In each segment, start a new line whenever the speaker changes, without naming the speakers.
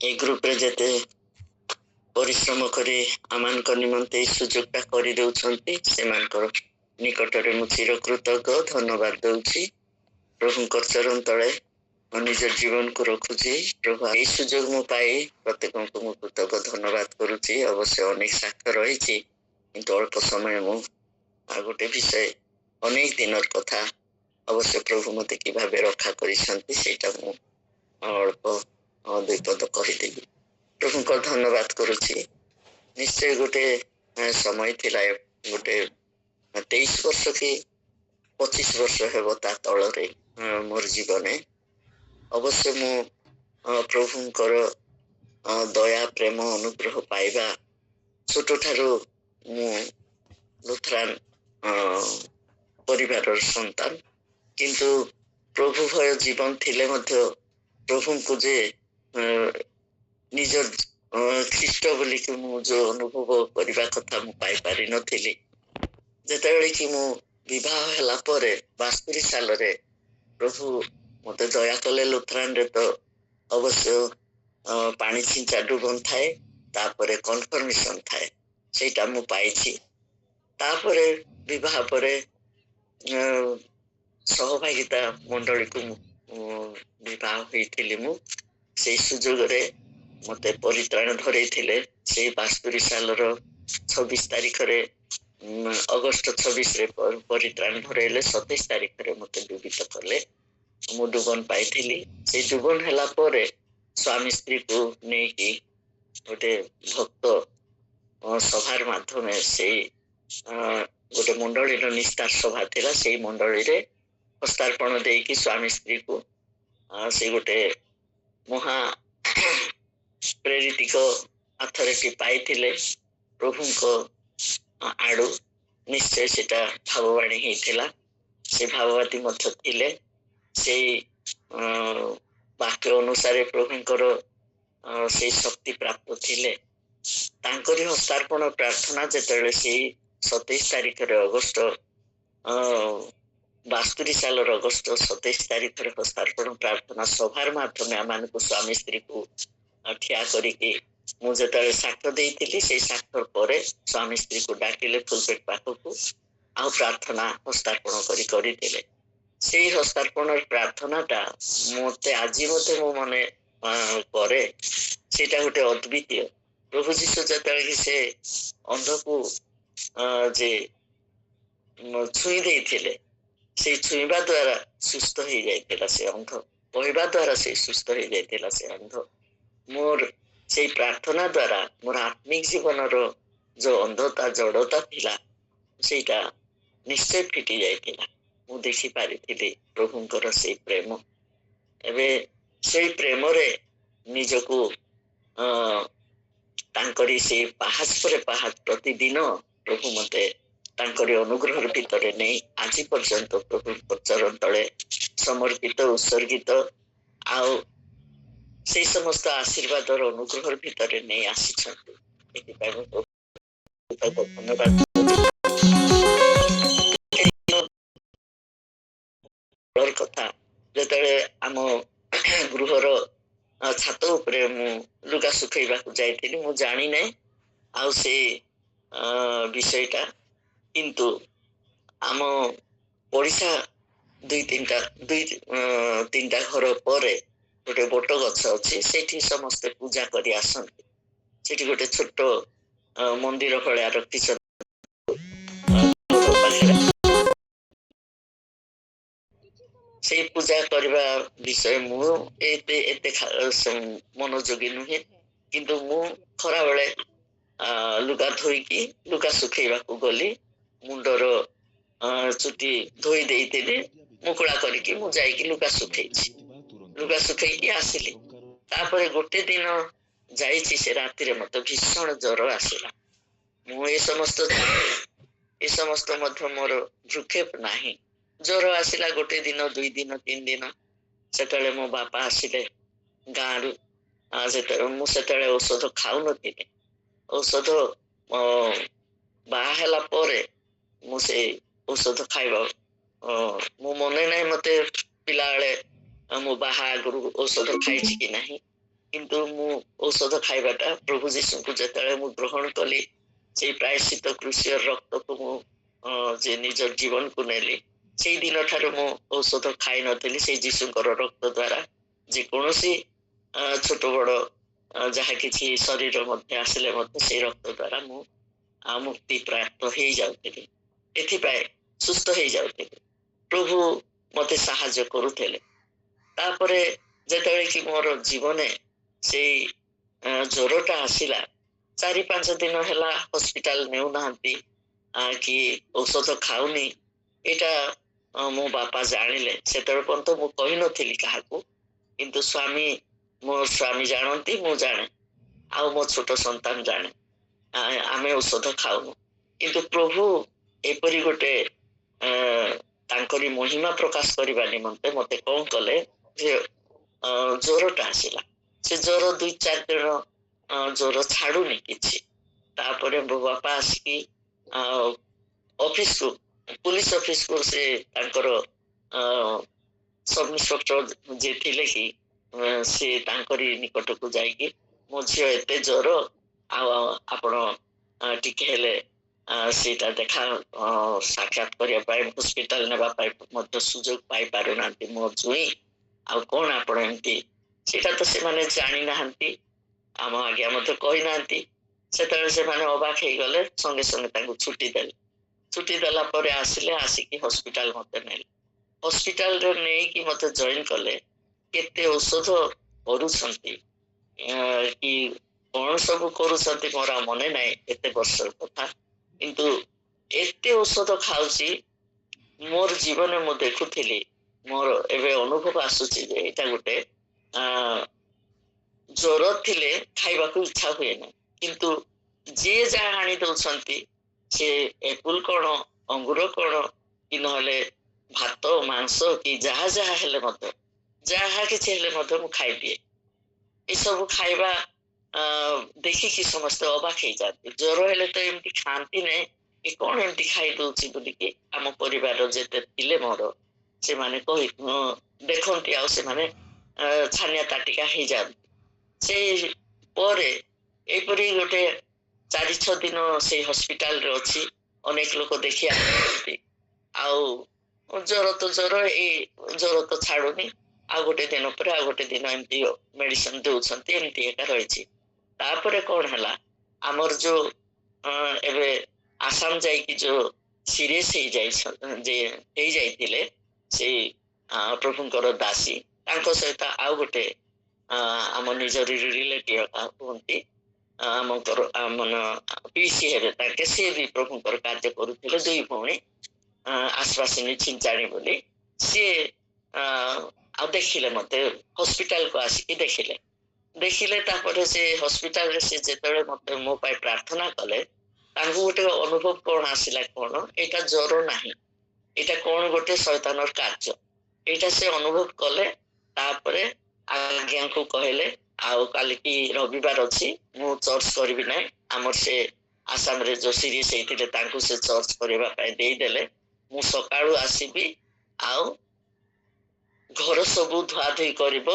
এই গ্রুপে যেতে ପରିଶ୍ରମ କରି ଆମମାନଙ୍କ ନିମନ୍ତେ ଏଇ ସୁଯୋଗଟା କରିଦେଉଛନ୍ତି ସେମାନଙ୍କର ନିକଟରେ ମୁଁ ଚିରକୃତଜ୍ଞ ଧନ୍ୟବାଦ ଦଉଛି। ପ୍ରଭୁଙ୍କ ଚରଣ ତଳେ ମୁଁ ନିଜ ଜୀବନକୁ ରଖୁଛି। ପ୍ରଭୁ ଏଇ ସୁଯୋଗ ମୁଁ ପାଇ ପ୍ରତ୍ୟେକଙ୍କୁ ମୁଁ କୃତଜ୍ଞ ଧନ୍ୟବାଦ କରୁଛି। ଅବଶ୍ୟ ଅନେକ ସାକ୍ଷ୍ୟ ରହିଛି, କିନ୍ତୁ ଅଳ୍ପ ସମୟ ମୁଁ ଆଉ ଗୋଟେ ବିଷୟ ଅନେକ ଦିନର କଥା ଅବଶ୍ୟ ପ୍ରଭୁ ମତେ କିଭାବେ ରକ୍ଷା କରିଛନ୍ତି ସେଇଟା ମୁଁ ଅଳ୍ପ ଦୁଇ ପଦ କହିଦେବି। ପ୍ରଭୁଙ୍କ ଧନ୍ୟବାଦ କରୁଛି। ନିଶ୍ଚୟ ଗୋଟେ ସମୟ ଥିଲା, ଗୋଟେ 23 ବର୍ଷ କି 25 ବର୍ଷ ହେବ ତା ତଳରେ ମୋର ଜୀବନେ ଅବଶ୍ୟ ମୁଁ ପ୍ରଭୁଙ୍କର ଦୟା ପ୍ରେମ ଅନୁଗ୍ରହ ପାଇବା ଛୋଟଠାରୁ ମୁଁ ଲୁଥରାନ ପରିବାରର ସନ୍ତାନ, କିନ୍ତୁ ପ୍ରଭୁ ଭୟ ଜୀବନ ଥିଲେ ମଧ୍ୟ ପ୍ରଭୁଙ୍କୁ ଯେ ନିଜ ଖ୍ରୀଷ୍ଟ ବୋଲିକି ମୁଁ ଯୋଉ ଅନୁଭବ କରିବା କଥା ମୁଁ ପାଇପାରିନଥିଲି। ଯେତେବେଳେ କି ମୁଁ ବିବାହ ହେଲା ପରେ ବାସ୍ତୁରୀ ସାଲରେ ପ୍ରଭୁ ମତେ ଦୟା କଲେ। ଲୁଥରାନରେ ତ ଅବଶ୍ୟ ପାଣି ଛିଞ୍ଚା ଡୁବନ ଥାଏ, ତାପରେ କନଫର୍ମେସନ ଥାଏ, ସେଇଟା ମୁଁ ପାଇଛି। ତାପରେ ବିବାହ ପରେ ସହଭାଗିତା ମଣ୍ଡଳୀକୁ ବିବାହ ହୋଇଥିଲି। ମୁଁ ସେଇ ସୁଯୋଗରେ ମତେ ପରିତ୍ରାଣ ଧରେଇଥିଲେ। ସେଇ ବାସ୍ତୁରୀ ସାଲର 26 ତାରିଖରେ ଅଗଷ୍ଟ 26ରେ ପରିତ୍ରାଣ ଧରେଇଲେ। 27 ତାରିଖରେ ମତେ ଡୁବିତ କଲେ। ମୁଁ ଡୁବନ ପାଇଥିଲି। ସେଇ ଡୁବନ ହେଲା ପରେ ସ୍ୱାମୀ ସ୍ତ୍ରୀକୁ ନେଇକି ଗୋଟେ ଭକ୍ତ ସଭାର ମାଧ୍ୟମରେ ସେଇ ଗୋଟେ ମଣ୍ଡଳୀର ନିସ୍ତାର ସଭା ଥିଲା, ସେଇ ମଣ୍ଡଳୀରେ ହସ୍ତାର୍ପଣ ଦେଇକି ସ୍ୱାମୀ ସ୍ତ୍ରୀକୁ ସେ ଗୋଟେ ମହା ପ୍ରେରିତିକ ଅଥରିଟି ପାଇଥିଲେ ପ୍ରଭୁଙ୍କ ଆଡୁ। ନିଶ୍ଚୟ ସେଟା ଭାବବାଣୀ ହେଇଥିଲା, ସେ ଭାବବାଦୀ ମଧ୍ୟ ଥିଲେ। ସେଇ ବାକ୍ୟ ଅନୁସାରେ ପ୍ରଭୁଙ୍କର ସେଇ ଶକ୍ତି ପ୍ରାପ୍ତ ଥିଲେ। ତାଙ୍କରି ହସ୍ତାର୍ପଣ ପ୍ରାର୍ଥନା ଯେତେବେଳେ ସେଇ 27 ତାରିଖରେ ଅଗଷ୍ଟ ବାସ୍ତୁରୀ ସାଲର ଅଗଷ୍ଟ 27 ତାରିଖରେ ହସ୍ତାର୍ପଣ ପ୍ରାର୍ଥନା ସଭାର ମାଧ୍ୟମେ ଆମମାନଙ୍କୁ ସ୍ୱାମୀ ସ୍ତ୍ରୀକୁ ଠିଆ କରିକି ମୁଁ ଯେତେବେଳେ ସାକ୍ଷ୍ୟ ଦେଇଥିଲି, ସେଇ ସାକ୍ଷ୍ୟ ପରେ ସ୍ୱାମୀ ସ୍ତ୍ରୀକୁ ଡାକିଲେ ପୁଲପେଟ ପାଖକୁ, ଆଉ ପ୍ରାର୍ଥନା ହସ୍ତାର୍ପଣ କରିଥିଲେ। ସେଇ ହସ୍ତାର୍ପଣ ପ୍ରାର୍ଥନାଟା ମତେ ଆଜି ମଧ୍ୟ ମୁଁ ମନେ କରେ। ସେଇଟା ଗୋଟେ ଅଦ୍ବିତୀୟ। ପ୍ରଭୁ ଯୀଶୁ ଯେତେବେଳେ କି ସେ ଅନ୍ଧକୁ ଯେ ଛୁଇଁ ଦେଇଥିଲେ, ସେଇ ଛୁଇଁବା ଦ୍ୱାରା ସୁସ୍ଥ ହେଇଯାଇଥିଲା ସେ ଅନ୍ଧ, କହିବା ଦ୍ୱାରା ସେ ସୁସ୍ଥ ହେଇଯାଇଥିଲା ସେ ଅନ୍ଧ। ମୋର ସେଇ ପ୍ରାର୍ଥନା ଦ୍ୱାରା ମୋର ଆତ୍ମିକ ଜୀବନର ଯୋଉ ଅନ୍ଧତା ଜଡତା ଥିଲା ସେଇଟା ନିଶ୍ଚୟ ଫିଟି ଯାଇଥିଲା। ମୁଁ ଦେଖି ପାରିଥିଲି ପ୍ରଭୁଙ୍କର ସେଇ ପ୍ରେମ। ଏବେ ସେଇ ପ୍ରେମରେ ନିଜକୁ ତାଙ୍କରି ସେଇ ପାହାଚ ପରେ ପାହାଚ ପ୍ରତିଦିନ ପ୍ରଭୁ ମତେ ତାଙ୍କରି ଅନୁଗ୍ରହର ଭିତରେ ନେଇ ଆଜି ପର୍ଯ୍ୟନ୍ତ ପ୍ରଭୁଙ୍କ ଚରଣ ତଳେ ସମର୍ପିତ ଉତ୍ସର୍ଗିତ ଆଉ ସେଇ ସମସ୍ତ ଆଶୀର୍ବାଦର ଅନୁଗ୍ରହର ଭିତରେ ନେଇ ଆସିଛନ୍ତି। ଏଥିପାଇଁ ମୁଁ ଧନ୍ୟବାଦ। କଥା ଯେତେବେଳେ ଆମ ଗୃହର ଛାତ ଉପରେ ମୁଁ ଲୁଗା ଶୁଖେଇବାକୁ ଯାଇଥିଲି, ମୁଁ ଜାଣିନାହିଁ ଆଉ ସେ ବିଷୟଟା, କିନ୍ତୁ ଆମ ଓଡିଶା ଦୁଇ ତିନିଟା ଘର ପରେ ଗୋଟେ ବଟ ଗଛ ଅଛି, ସେଠି ସମସ୍ତେ ପୂଜା କରି ଆସନ୍ତି। ସେଠି ଗୋଟେ ଛୋଟ ମନ୍ଦିର ଭଳିଆ ରଖିଛନ୍ତି। ସେଇ ପୂଜା କରିବା ବିଷୟ ମୁଁ ଏତେ ମନୋଯୋଗୀ ନୁହେଁ, କିନ୍ତୁ ମୁଁ ଖରାବେଳେ ଲୁଗା ଧୋଇକି ଲୁଗା ଶୁଖେଇବାକୁ ଗଲି। ମୁଣ୍ଡର ଚୁଟି ଧୋଇ ଦେଇଥିଲି, ମୁକୁଳା କରିକି ମୁଁ ଯାଇକି ଲୁଗା ଶୁଖେଇଛି। ଲୁଗା ଶୁଖେଇକି ଆସିଲି। ତାପରେ ଗୋଟେ ଦିନ ଯାଇଛି, ସେ ରାତିରେ ମତେ ଭୀଷଣ ଜ୍ୱର ଆସିଲା। ମୁଁ ଏ ସମସ୍ତ ମଧ୍ୟ ମୋର ଭ୍ରୁକ୍ଷେପ ନାହିଁ। ଜ୍ୱର ଆସିଲା ଗୋଟେ ଦିନ, 2 ଦିନ, 3 ଦିନ। ସେତେବେଳେ ମୋ ବାପା ଆସିଲେ ଗାଁରୁ। ସେତେବେଳେ ଔଷଧ ଖାଉନଥିଲି। ଔଷଧ ବାହା ହେଲା ପରେ ମୁଁ ସେଇ ଔଷଧ ଖାଇବା ମୁଁ ମନେ ନାହିଁ ମତେ ପିଲାବେଳେ ମୁଁ ବାହା ଆଗରୁ ଔଷଧ ଖାଇଛି କି ନାହିଁ, କିନ୍ତୁ ମୁଁ ଔଷଧ ଖାଇବାଟା ପ୍ରଭୁ ଯୀଶୁଙ୍କୁ ଯେତେବେଳେ ମୁଁ ଗ୍ରହଣ କଲି, ସେଇ ପ୍ରାୟଶ୍ଚିତ କୃଷିର ରକ୍ତକୁ ମୁଁ ଯେ ନିଜ ଜୀବନକୁ ନେଲି, ସେଇ ଦିନ ଠାରୁ ମୁଁ ଔଷଧ ଖାଇ ନଥିଲି। ସେଇ ଯୀଶୁଙ୍କର ରକ୍ତ ଦ୍ୱାରା ଯେକୌଣସି ଛୋଟ ବଡ଼ ଯାହା କିଛି ଶରୀର ମଧ୍ୟ ଆସିଲେ ମଧ୍ୟ ସେଇ ରକ୍ତ ଦ୍ୱାରା ମୁଁ ମୁକ୍ତି ପ୍ରାପ୍ତ ହେଇଯାଉଥିଲି, ଏଥିପାଇଁ ସୁସ୍ଥ ହେଇଯାଉଥିଲି। ପ୍ରଭୁ ମତେ ସାହାଯ୍ୟ କରୁଥିଲେ। ତାପରେ ଯେତେବେଳେ କି ମୋର ଜୀବନେ ସେଇ ଜ୍ୱରଟା ଆସିଲା, 4-5 ଦିନ ହେଲା ହସ୍ପିଟାଲ ନେଉନାହାନ୍ତି କି ଔଷଧ ଖାଉନି, ଏଇଟା ମୋ ବାପା ଜାଣିଲେ। ସେତେବେଳେ ପର୍ଯ୍ୟନ୍ତ ମୁଁ କହିନଥିଲି କାହାକୁ, କିନ୍ତୁ ମୋ ସ୍ୱାମୀ ଜାଣନ୍ତି, ମୁଁ ଜାଣେ, ଆଉ ମୋ ଛୋଟ ସନ୍ତାନ ଜାଣେ ଆମେ ଔଷଧ ଖାଉନୁ। କିନ୍ତୁ ପ୍ରଭୁ ଏପରି ଗୋଟେ ତାଙ୍କରି ମହିମା ପ୍ରକାଶ କରିବା ନିମନ୍ତେ ମତେ କଣ କଲେ, ଯେ ଜ୍ୱରଟା ଆସିଲା। ସେ ଜ୍ୱର 2-4 ଦିନ ଜ୍ୱର ଛାଡୁନି କିଛି। ତାପରେ ମୋ ବାପା ଆସିକି ଅଫିସକୁ, ପୁଲିସ ଅଫିସକୁ, ସେ ତାଙ୍କର ସବ୍ ଇନ୍ସପେକ୍ଟର ଯିଏ ଥିଲେ କି ସେ ତାଙ୍କରି ନିକଟକୁ ଯାଇକି, ମୋ ଝିଅ ଏତେ ଜ୍ୱର, ଆଉ ଆପଣ ଟିକେ ହେଲେ ସେଇଟା ସାକ୍ଷାତ କରିବା ପାଇଁ ହସ୍ପିଟାଲ ନେବା ପାଇଁ ମଧ୍ୟ ସୁଯୋଗ ପାଇପାରୁନାହାନ୍ତି ମୋ ଜୁଇଁ, ଆଉ କଣ ଆପଣ ଏମିତି? ସେଇଟା ତ ସେମାନେ ଜାଣିନାହାନ୍ତି, ଆମ ଆଜ୍ଞା ମଧ୍ୟ କହିନାହାନ୍ତି। ସେତେବେଳେ ସେମାନେ ଅବାକ ହେଇଗଲେ, ସଙ୍ଗେ ସଙ୍ଗେ ତାଙ୍କୁ ଛୁଟି ଦେଲେ। ଛୁଟି ଦେଲା ପରେ ଆସିକି ହସ୍ପିଟାଲ ମତେ ନେଲେ। ହସ୍ପିଟାଲରେ ନେଇକି ମତେ ଜଏନ୍ କଲେ। କେତେ ଔଷଧ କରୁଛନ୍ତି କି କଣ ସବୁ କରୁଛନ୍ତି ମୋର ଆଉ ମନେ ନାହିଁ, ଏତେ ବର୍ଷର କଥା। କିନ୍ତୁ ଏତେ ଔଷଧ ଖାଉଛି, ମୋର ଜୀବନରେ ମୁଁ ଦେଖୁଥିଲି, ମୋର ଏବେ ଅନୁଭବ ଆସୁଛି ଯେ ଏଇଟା ଗୋଟେ ଜ୍ୱର ଥିଲେ ଖାଇବାକୁ ଇଚ୍ଛା ହୁଏ ନାହିଁ, କିନ୍ତୁ ଯିଏ ଯାହା ଆଣି ଦଉଛନ୍ତି, ସେ ଏପୁଲ କଣ, ଅଙ୍ଗୁର କଣ, କି ନହେଲେ ଭାତ ମାଂସ କି ଯାହା ଯାହା ହେଲେ ମଧ୍ୟ, ଯାହା କିଛି ହେଲେ ମଧ୍ୟ ମୁଁ ଖାଇଦିଏ। ଏସବୁ ଖାଇବା ଦେଖିକି ସମସ୍ତେ ଅବାକ ହେଇଯାନ୍ତି। ଜ୍ୱର ହେଲେ ତ ଏମିତି ଖାଆନ୍ତି ନାହିଁ, ଏ କଣ ଏମିତି ଖାଇ ଦଉଛି ବୋଲିକି ଆମ ପରିବାରର ଯେତେ ଥିଲେ ମୋର, ସେମାନେ ଦେଖନ୍ତି, ଆଉ ସେମାନେ ଛାନିଆ ତାଟିକା ହେଇଯାନ୍ତି। ସେଇ ପରେ ଏପରି ଗୋଟେ 4-6 ଦିନ ସେଇ ହସ୍ପିଟାଲରେ ଅଛି। ଅନେକ ଲୋକ ଦେଖି ଆସୁଛନ୍ତି, ଆଉ ଜ୍ୱର ତ ଜ୍ୱର, ଏଇ ଜ୍ୱର ତ ଛାଡୁନି, ଆଉ ଗୋଟେ ଦିନ ପରେ ଆଉ ଗୋଟେ ଦିନ ଏମିତି ମେଡିସିନ ଦଉଛନ୍ତି, ଏମିତି ଏକା ରହିଛି। ତାପରେ କଣ ହେଲା, ଆମର ଯୋଉ ଏବେ ଆସାମ ଯାଇକି ଯୋଉ ସିରିୟସ ହେଇଯାଇଥିଲେ ସେଇ ପ୍ରଭୁଙ୍କର ଦାସୀ, ତାଙ୍କ ସହିତ ଆଉ ଗୋଟେ ଆମ ନିଜର ରିଲେଟିଭ ହୁଅନ୍ତି, ଆମର ପିସି ହେବେ ତାଙ୍କେ, ସିଏ ବି ପ୍ରଭୁଙ୍କର କାର୍ଯ୍ୟ କରୁଥିଲେ। 2 ଭଉଣୀ, ଆଶ୍ୱାସିନୀ ଛିଞ୍ଚାଣି ବୋଲି, ସିଏ ଆଉ ଦେଖିଲେ ମତେ, ହସ୍ପିଟାଲକୁ ଆସିକି ଦେଖିଲେ। ତାପରେ ସେ ହସ୍ପିଟାଲରେ ସେ ଯେତେବେଳେ ମତେ ମୋ ପାଇଁ ପ୍ରାର୍ଥନା କଲେ, ତାଙ୍କୁ ଗୋଟେ ଅନୁଭବ କଣ ଆସିଲା, କଣ ଏଇଟା ଜ୍ୱର ନାହିଁ, ଏଇଟା କଣ ଗୋଟେ ଶୈତାନର କାର୍ଯ୍ୟ, ଏଇଟା ସେ ଅନୁଭବ କଲେ। ତାପରେ ଆଜ୍ଞାଙ୍କୁ କହିଲେ, ଆଉ କାଲିକି ରବିବାର ଅଛି, ମୁଁ ଚର୍ଚ୍ଚ କରିବି ନାହିଁ। ଆମର ସେ ଆସାମରେ ଯୋଉ ସିରିୟସ ହେଇଥିଲେ ତାଙ୍କୁ ସେ ଚର୍ଚ୍ଚ କରିବା ପାଇଁ ଦେଇଦେଲେ। ମୁଁ ସକାଳୁ ଆସିବି, ଆଉ ଘର ସବୁ ଧୁଆ ଧୁଇ କରିବ,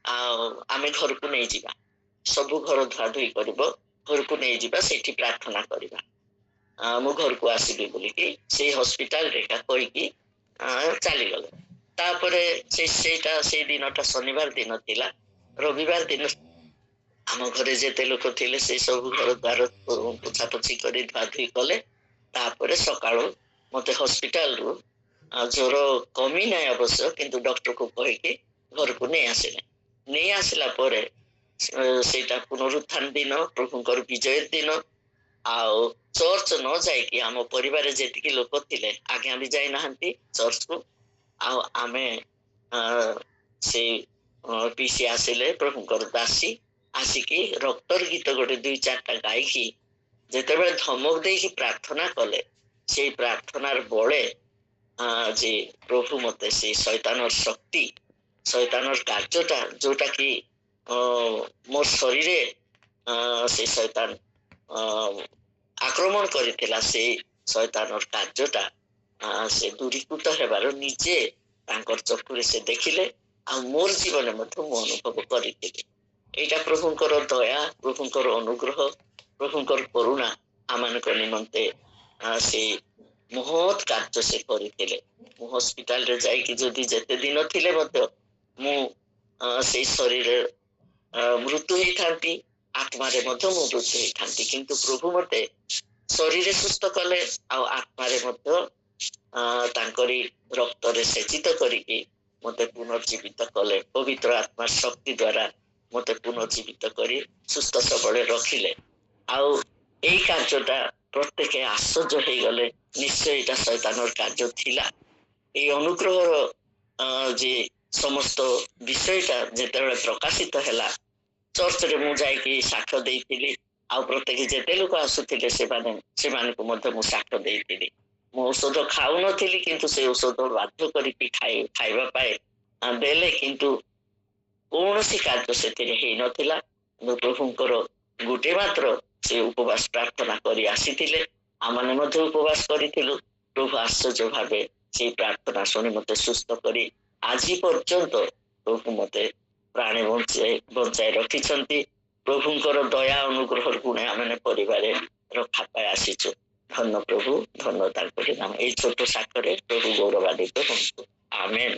ଆଉ ଆମେ ଘରକୁ ନେଇଯିବା, ସବୁ ଘର ଧୁଆ ଧୁଇ କରିବ, ଘରକୁ ନେଇଯିବା, ସେଇଠି ପ୍ରାର୍ଥନା କରିବା, ମୁଁ ଘରକୁ ଆସିବି ବୋଲିକି ସେଇ ହସ୍ପିଟାଲରେ କହିକି ଚାଲିଗଲେ। ତାପରେ ସେଇ ଦିନଟା ଶନିବାର ଦିନ ଥିଲା। ରବିବାର ଦିନ ଆମ ଘରେ ଯେତେ ଲୋକ ଥିଲେ ସେ ସବୁ ଘର ଦ୍ୱାର ପୋଛାପୋଛି କରି ଧୁଆ ଧୁଇ କଲେ। ତାପରେ ସକାଳୁ ମତେ ହସ୍ପିଟାଲରୁ ଜ୍ୱର କମି ନାହିଁ ଅବଶ୍ୟ, କିନ୍ତୁ ଡକ୍ଟରକୁ କହିକି ଘରକୁ ନେଇ ଆସିଲା ପରେ ସେଇଟା ପୁନରୁତ୍ଥାନ ଦିନ, ପ୍ରଭୁଙ୍କର ବିଜୟ ଦିନ। ଆଉ ଚର୍ଚ୍ଚ ନ ଯାଇକି ଆମ ପରିବାରରେ ଯେତିକି ଲୋକ ଥିଲେ, ଆଜ୍ଞା ବି ଯାଇନାହାନ୍ତି ଚର୍ଚ୍ଚକୁ, ଆଉ ଆମେ ସେଇ ପିସି ଆସିଲେ, ପ୍ରଭୁଙ୍କର ଦାସୀ ଆସିକି ରକ୍ତର ଗୀତ ଗୋଟେ 2-4ଟା ଗାଇକି ଯେତେବେଳେ ଧମକ ଦେଇକି ପ୍ରାର୍ଥନା କଲେ, ସେଇ ପ୍ରାର୍ଥନାର ବଳେ ଯେ ପ୍ରଭୁ ମତେ ସେଇ ଶୈତାନର ଶକ୍ତି, ଶୈତାନର କାର୍ଯ୍ୟଟା ଯୋଉଟା କି ମୋ ଶରୀରେ ସେ ଶୈତାନ ଆକ୍ରମଣ କରିଥିଲା, ସେଇ ଶୈତାନର କାର୍ଯ୍ୟଟା ସେ ଦୂରୀକୃତ ହେବାର ନିଜେ ତାଙ୍କର ଚକ୍ଷୁରେ ସେ ଦେଖିଲେ, ଆଉ ମୋର ଜୀବନରେ ମଧ୍ୟ ମୁଁ ଅନୁଭବ କରିଥିଲି। ଏଇଟା ପ୍ରଭୁଙ୍କର ଦୟା, ପ୍ରଭୁଙ୍କର ଅନୁଗ୍ରହ, ପ୍ରଭୁଙ୍କର କରୁଣା ଆମମାନଙ୍କ ନିମନ୍ତେ ସେ ମହତ୍ କାର୍ଯ୍ୟ ସେ କରିଥିଲେ। ମୁଁ ହସ୍ପିଟାଲରେ ଯାଇକି ଯଦି ଯେତେ ଦିନ ଥିଲେ ମଧ୍ୟ ମୁଁ ସେଇ ଶରୀରରେ ମୃତ୍ୟୁ ହେଇଥାନ୍ତି, ଆତ୍ମାରେ ମଧ୍ୟ ମୁଁ ମୃତ୍ୟୁ ହେଇଥାନ୍ତି, କିନ୍ତୁ ପ୍ରଭୁ ମତେ ଶରୀରରେ ସୁସ୍ଥ କଲେ ଆଉ ଆତ୍ମାରେ ମଧ୍ୟ ତାଙ୍କରି ରକ୍ତରେ ସେଚିତ କରିକି ମତେ ପୁନର୍ଜୀବିତ କଲେ। ପବିତ୍ର ଆତ୍ମାର ଶକ୍ତି ଦ୍ୱାରା ମତେ ପୁନର୍ଜୀବିତ କରି ସୁସ୍ଥ ସବଳରେ ରଖିଲେ। ଆଉ ଏଇ କାର୍ଯ୍ୟଟା ପ୍ରତ୍ୟେକ ଆଶ୍ଚର୍ଯ୍ୟ ହେଇଗଲେ, ନିଶ୍ଚୟ ଏଇଟା ଶୈତାନର କାର୍ଯ୍ୟ ଥିଲା। এই ଅନୁଗ୍ରହର ଯେ ସମସ୍ତ ବିଷୟଟା ଯେତେବେଳେ ପ୍ରକାଶିତ ହେଲା, ଚର୍ଚ୍ଚରେ ମୁଁ ଯାଇକି ସାକ୍ଷ୍ୟ ଦେଇଥିଲି। ଆଉ ପ୍ରତ୍ୟେକ ଯେତେ ଲୋକ ଆସୁଥିଲେ ସେମାନଙ୍କୁ ମଧ୍ୟ ମୁଁ ସାକ୍ଷ୍ୟ ଦେଇଥିଲି। ମୁଁ ଔଷଧ ଖାଉନଥିଲି, କିନ୍ତୁ ସେ ଔଷଧ ବାଧ୍ୟ କରିକି ଖାଇବା ପାଇଁ ଦେଲେ, କିନ୍ତୁ କୌଣସି କାର୍ଯ୍ୟ ସେଥିରେ ହେଇନଥିଲା। ପ୍ରଭୁଙ୍କର ଗୋଟେ ମାତ୍ର ସେ ଉପବାସ ପ୍ରାର୍ଥନା କରି ଆସିଥିଲେ, ଆମମାନେ ମଧ୍ୟ ଉପବାସ କରିଥିଲୁ। ପ୍ରଭୁ ଆଶ୍ଚର୍ଯ୍ୟ ଭାବେ ସେଇ ପ୍ରାର୍ଥନା ଶୁଣି ମତେ ସୁସ୍ଥ କରି ଆଜି ପର୍ଯ୍ୟନ୍ତ ପ୍ରଭୁ ମତେ ପ୍ରାଣୀ ବଞ୍ଚାଇ ରଖିଛନ୍ତି। ପ୍ରଭୁଙ୍କର ଦୟା ଅନୁଗ୍ରହ ଗୁଣେ ଆମେ ପରିବାରେ ରକ୍ଷା ପାଇ ଆସିଛୁ। ଧନ୍ୟ ପ୍ରଭୁ, ଧନ୍ୟ ତାଙ୍କରି ନାମ। ଏଇ ଛୋଟ ସାକ୍ଷରେ ପ୍ରଭୁ ଗୌରବାନ୍ୱିତ ହୁଅନ୍ତୁ। ଆମେନ୍।